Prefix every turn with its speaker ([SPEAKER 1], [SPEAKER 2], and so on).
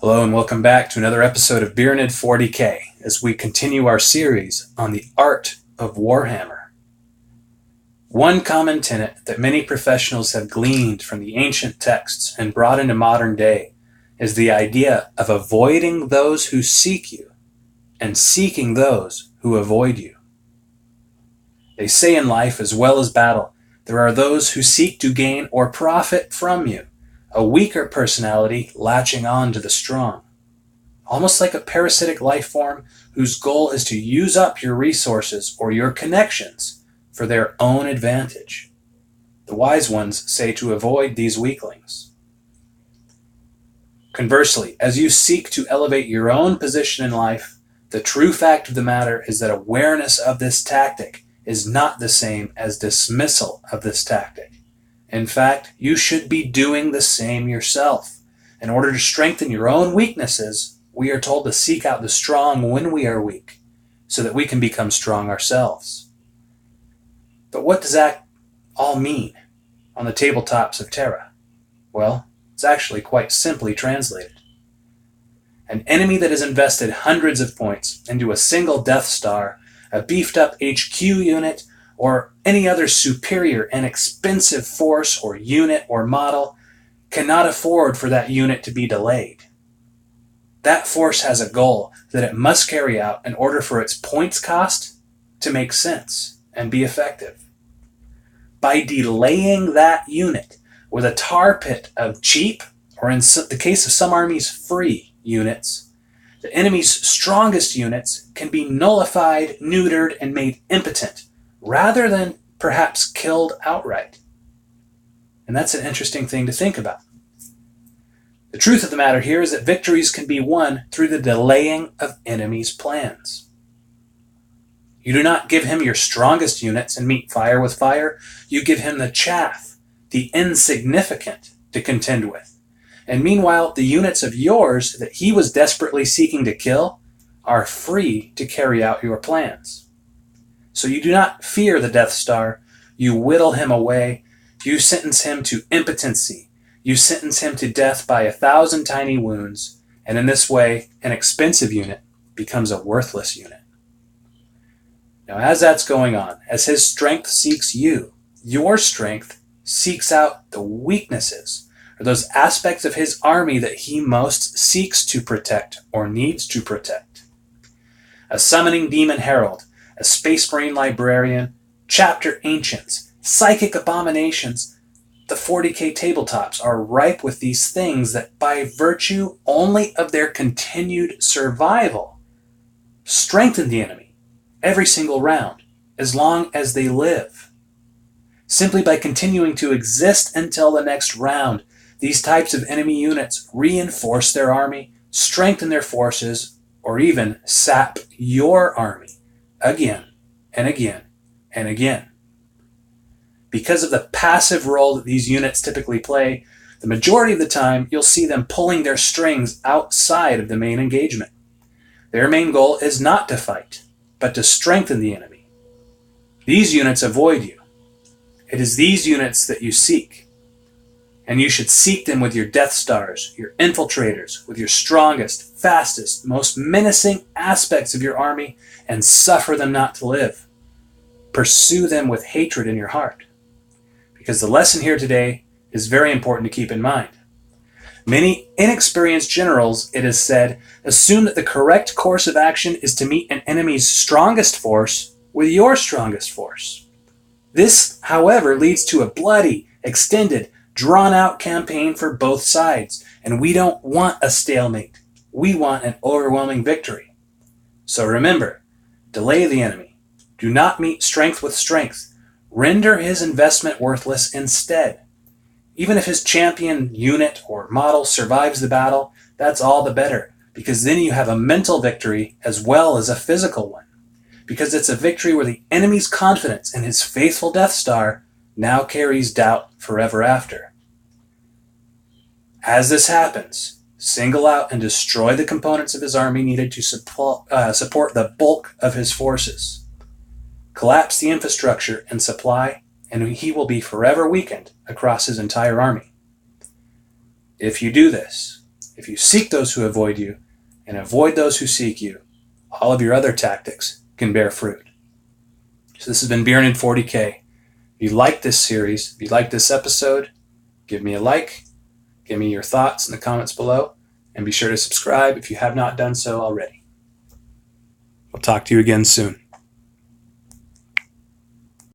[SPEAKER 1] Hello and welcome back to another episode of Beeranid 40K as we continue our series on the art of Warhammer. One common tenet that many professionals have gleaned from the ancient texts and brought into modern day is the idea of avoiding those who seek you and seeking those who avoid you. They say in life as well as battle, there are those who seek to gain or profit from you, a weaker personality latching on to the strong. Almost like a parasitic life form whose goal is to use up your resources or your connections for their own advantage. The wise ones say to avoid these weaklings. Conversely, as you seek to elevate your own position in life, the true fact of the matter is that awareness of this tactic is not the same as dismissal of this tactic. In fact, you should be doing the same yourself. In order to strengthen your own weaknesses, we are told to seek out the strong when we are weak, so that we can become strong ourselves. But what does that all mean on the tabletops of Terra? Well, it's actually quite simply translated. An enemy that has invested hundreds of points into a single Death Star, a beefed up HQ unit, or any other superior and expensive force or unit or model cannot afford for that unit to be delayed. That force has a goal that it must carry out in order for its points cost to make sense and be effective. By delaying that unit with a tar pit of cheap, or in the case of some armies, free units, the enemy's strongest units can be nullified, neutered, and made impotent, rather than perhaps killed outright. And that's an interesting thing to think about. The truth of the matter here is that victories can be won through the delaying of enemies' plans. You do not give him your strongest units and meet fire with fire. You give him the chaff, the insignificant, to contend with. And meanwhile, the units of yours that he was desperately seeking to kill are free to carry out your plans. So you do not fear the Death Star. You whittle him away. You sentence him to impotency. You sentence him to death by 1,000 tiny wounds. And in this way, an expensive unit becomes a worthless unit. Now, as that's going on, as his strength seeks you, your strength seeks out the weaknesses, or those aspects of his army that he most seeks to protect or needs to protect. A summoning demon herald, a space marine librarian, chapter ancients, psychic abominations, the 40K tabletops are ripe with these things that by virtue only of their continued survival strengthen the enemy every single round as long as they live. Simply by continuing to exist until the next round, these types of enemy units reinforce their army, strengthen their forces, or even sap your army again and again and again. Because of the passive role that these units typically play, the majority of the time you'll see them pulling their strings outside of the main engagement. Their main goal is not to fight, but to strengthen the enemy. These units avoid you. It is these units that you seek. And you should seek them with your Death Stars, your infiltrators, with your strongest, fastest, most menacing aspects of your army, and suffer them not to live. Pursue them with hatred in your heart. Because the lesson here today is very important to keep in mind. Many inexperienced generals, it is said, assume that the correct course of action is to meet an enemy's strongest force with your strongest force. This, however, leads to a bloody, extended, drawn-out campaign for both sides, and we don't want a stalemate. We want an overwhelming victory. So remember, delay the enemy. Do not meet strength with strength. Render his investment worthless instead. Even if his champion unit or model survives the battle, that's all the better, because then you have a mental victory as well as a physical one. Because it's a victory where the enemy's confidence in his faithful Death Star now carries doubt forever after. As this happens, single out and destroy the components of his army needed to support the bulk of his forces. Collapse the infrastructure and supply, and he will be forever weakened across his entire army. If you do this, If you seek those who avoid you and avoid those who seek you, all of your other tactics can bear fruit. So this has been Beeranid 40K. If you like this series, if you like this episode, give me a like, give me your thoughts in the comments below, and be sure to subscribe if you have not done so already. We'll talk to you again soon.